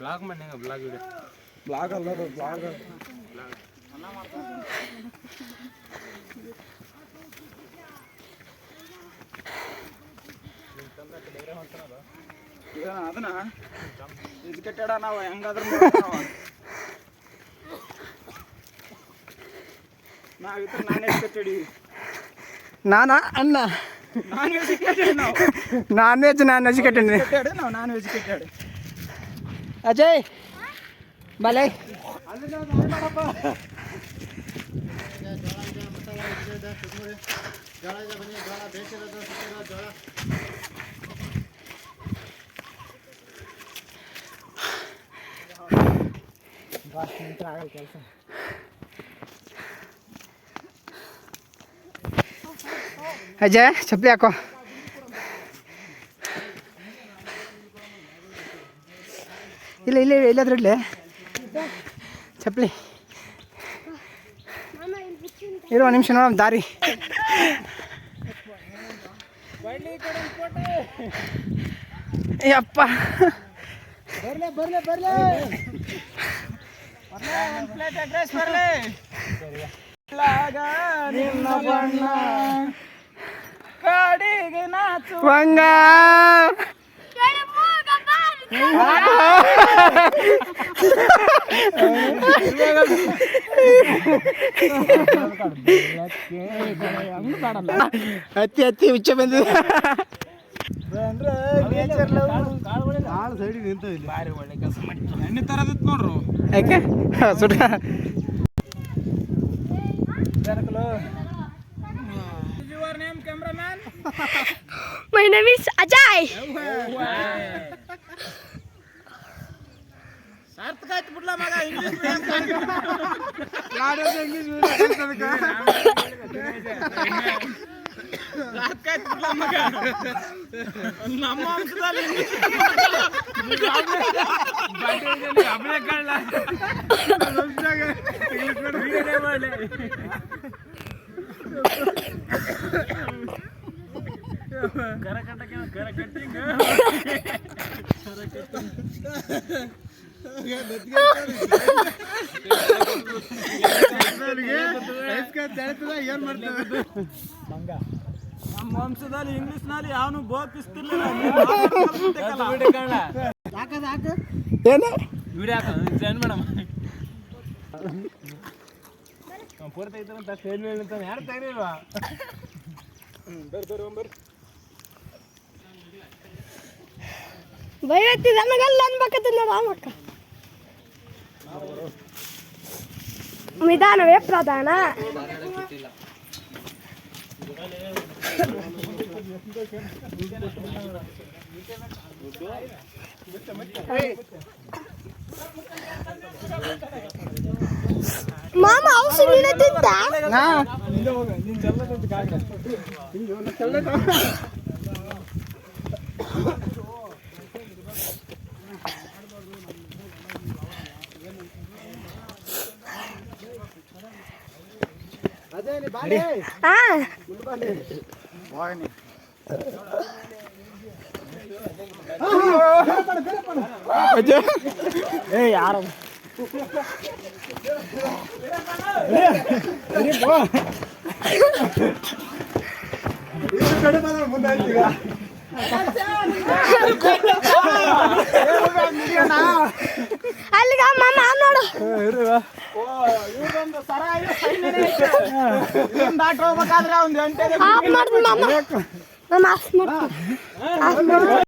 Blog ಮಾಡಿ blog ಇದೆ blog ಅಲ್ಲ ಬ್ಲಾಗ್ ಅದನ್ನ ಎಜುಕೇಟೆಡ್ ನಾವು ಹೆಂಗಾದ್ರೂ ನಾವಿದ್ರೆ ನಾನ್ ಎಜುಕೇಟೆಡ್ ನಾನಾ ಅಣ್ಣ ನಾನ್ ಎಜುಕೇಟೆಡ್ ನಾವು ನಾನ್ ಎಜುಕೇಟೆಡ್ ನಾವು ನಾನ್ ಎಜುಕೇಟೆಡ್ ಅಜಯ್ ಬಲೈ ಕೆಲಸ ಅಜಯ್ ಚಪ್ಪಲಿ ಹಾಕೋ ಇಲ್ಲ ಇಲ್ಲ ಎಲ್ಲಾದ್ರೂ ಇಡ್ಲಿ ಚಪ್ಪಲಿ ಇರುವ ನಿಮಿಷ ನೋಡೋಣ ದಾರಿ ಅಪ್ಪ ಬರ್ಲೆ ಬರ್ಲೆ ಬರ್ಲೆ ಒಂದು ಪ್ಲೇಟ್ ಎಗ್ ರೈಸ್ ಬರ್ಲೆ ನಿನ್ನ ಬಣ್ಣ ಕಾಡಿಗೆ ನಾಚು ವಂಗ ಹತ್ತಿ ಹತ್ತಿ ಹುಚ್ಚ ಬಂದಿದೆ ಸೈಡಿಗೆ ನಿಂತ ಇಲ್ಲಿ ಭಾರಿ ಒಳ್ಳೆ ಕೆಲಸ ಮಾಡಿ ಎಣ್ಣೆ ತರದಿತ್ತು ನೋಡ್ರು ಯಾಕೆ ಸುಡ Your name, cameraman? My name is Ajay. ಸಾರ್ಥಕ ಆಯ್ತು ಬಿಡ್ಲ ಮಗ ಇಂಗ್ಲಿಷ್ ಸಾರ್ಥಕ ಆಯ್ತು ಬಿಡ್ಲ ಮಗ ನಮ್ಮ ವಂಶದಲ್ಲಿ ಅಭಯ ಕಾಣಲ ಕರ ಕಟ್ಟಕ್ಕೆ ಕರ ಕಟ್ಟಿಂಗ್ ಏನ್ ಮಾಡ್ತೇವೆ ನಮ್ಮ ವಂಶದಲ್ಲಿ ಇಂಗ್ಲಿಷ್ ನಲ್ಲಿ ಯಾವನು ಬೋಧಿಸ್ತಿರ್ಲಿಲ್ಲ ಏನು ವಿಡಿಯೋ ಹಾಕ ಮೇಡಮ್ ಪೂರ್ತಿ ಐತಂತ ಸ್ಟೇಜ್ ಮೇಲೆ ನಿಂತಾನೆ ಯಾರು ತೆಗಲಿಲ್ವಾ ಬೈರತ್ತಿ ನನಗಲ್ಲ ಅನ್ಬೇಕತ್ತ ರಾಮಕ್ಕ ನಿಧಾನವೇ ಪ್ರಧಾನ ಮಾಮ ಔಷಧಿ ತಿಂತ ಯಾರು ಅಲ್ಲಿಗ ಮಾಮ ನೋಡು ಇವ್ರೊಂದು ಸರ ದಾಟ್ ಹೋಗ್ಬೇಕಾದ್ರೆ ಒಂದು ಗಂಟೆ ಆಫ್ ಮಾಡ್ತೀನಿ ಮಾಮ ನಾನು ಆಫ್ ಮಾಡ್ತೀನಿ